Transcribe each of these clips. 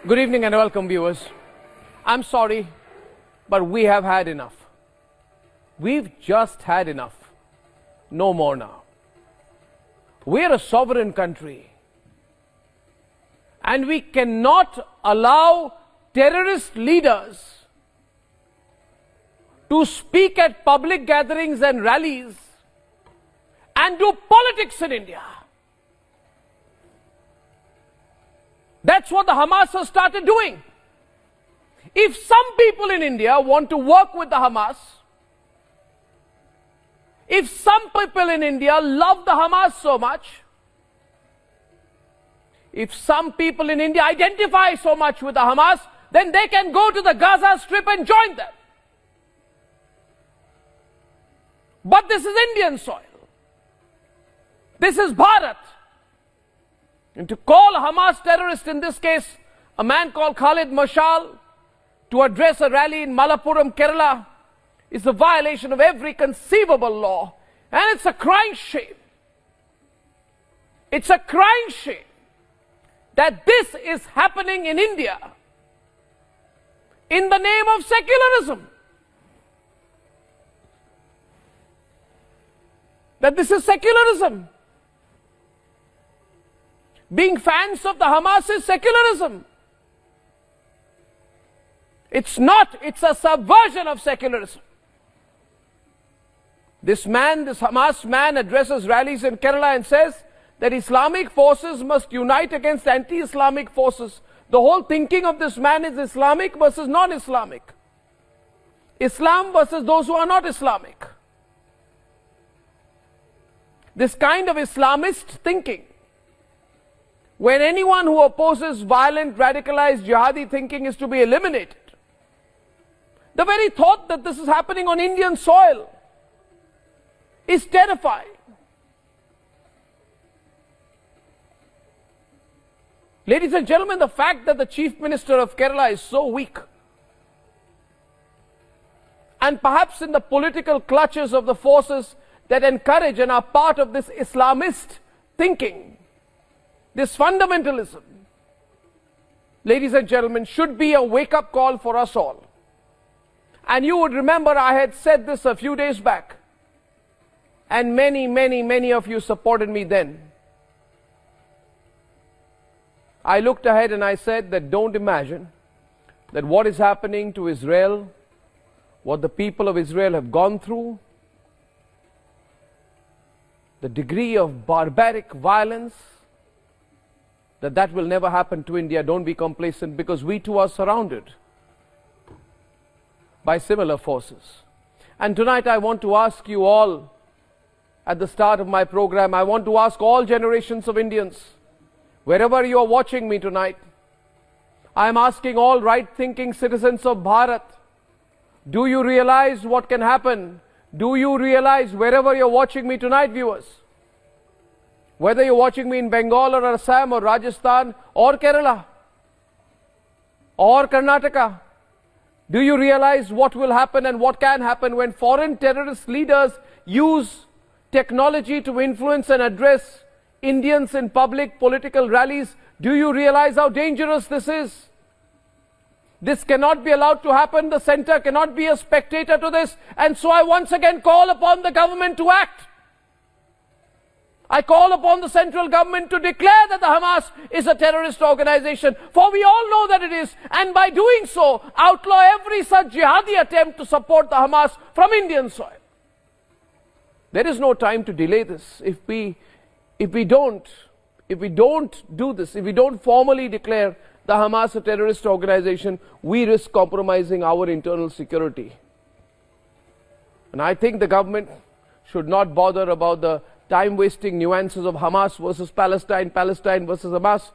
Good evening and welcome, viewers. I'm sorry, but we have had enough. We've just had enough. No more now. We're a sovereign country, and we cannot allow terrorist leaders to speak at public gatherings and rallies and do politics in India. That's what the Hamas has started doing. If some people in India want to work with the Hamas, if some people in India love the Hamas so much, if some people in India identify so much with the Hamas, then they can go to the Gaza Strip and join them. But this is Indian soil. This is Bharat. And to call a Hamas terrorist, in this case, a man called Khalid Mashal, to address a rally in Malappuram, Kerala, is a violation of every conceivable law. And it's a crying shame. It's a crying shame that this is happening in India in the name of secularism. That this is secularism. Being fans of the Hamas is secularism. It's not, it's a subversion of secularism. This man, this Hamas man, addresses rallies in Kerala and says that Islamic forces must unite against anti-Islamic forces. The whole thinking of this man is Islamic versus non-Islamic. Islam versus those who are not Islamic. This kind of Islamist thinking, when anyone who opposes violent, radicalized, jihadi thinking is to be eliminated. The very thought that this is happening on Indian soil is terrifying. Ladies and gentlemen, the fact that the Chief Minister of Kerala is so weak, and perhaps in the political clutches of the forces that encourage and are part of this Islamist thinking, this fundamentalism, ladies and gentlemen, should be a wake-up call for us all. And you would remember I had said this a few days back, and many of you supported me then. I looked ahead and I said that don't imagine that what is happening to Israel, what the people of Israel have gone through, the degree of barbaric violence, that will never happen to India. Don't be complacent, because we too are surrounded by similar forces. And tonight I want to ask you all, at the start of my program, I want to ask all generations of Indians, wherever you are watching me tonight, I am asking all right-thinking citizens of Bharat, do you realize what can happen? Do you realize, wherever you're watching me tonight, viewers, whether you're watching me in Bengal or Assam or Rajasthan or Kerala or Karnataka, do you realize what will happen and what can happen when foreign terrorist leaders use technology to influence and address Indians in public political rallies? Do you realize how dangerous this is? This cannot be allowed to happen. The center cannot be a spectator to this. And so I once again call upon the government to act. I call upon the central government to declare that the Hamas is a terrorist organization, for we all know that it is, and by doing so, outlaw every such jihadi attempt to support the Hamas from Indian soil. There is no time to delay this. If we don't do this, if we don't formally declare the Hamas a terrorist organization, we risk compromising our internal security. And I think the government should not bother about the time-wasting nuances of Hamas versus Palestine, Palestine versus Hamas.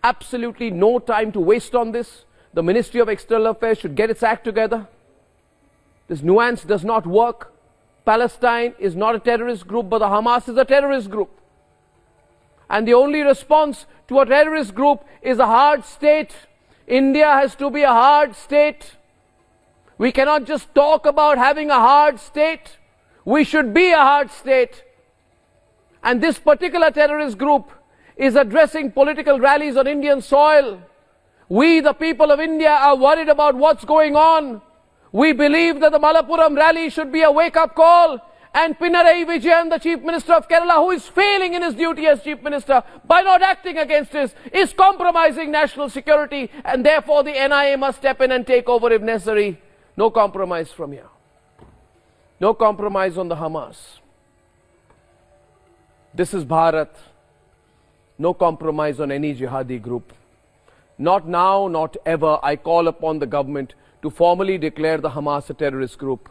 Absolutely no time to waste on this. The Ministry of External Affairs should get its act together. This nuance does not work. Palestine is not a terrorist group, but the Hamas is a terrorist group. And the only response to a terrorist group is a hard state. India has to be a hard state. We cannot just talk about having a hard state. We should be a hard state. And this particular terrorist group is addressing political rallies on Indian soil We, the people of India, are worried about what's going on. We believe that the Malappuram rally should be a wake-up call. And Pinarayi Vijayan, the Chief Minister of Kerala, who is failing in his duty as Chief Minister by not acting against this, is compromising national security, and therefore the NIA must step in and take over if necessary. No compromise from here. No compromise on the Hamas. This is Bharat. No compromise on any jihadi group. Not now, not ever. I call upon the government to formally declare the Hamas a terrorist group.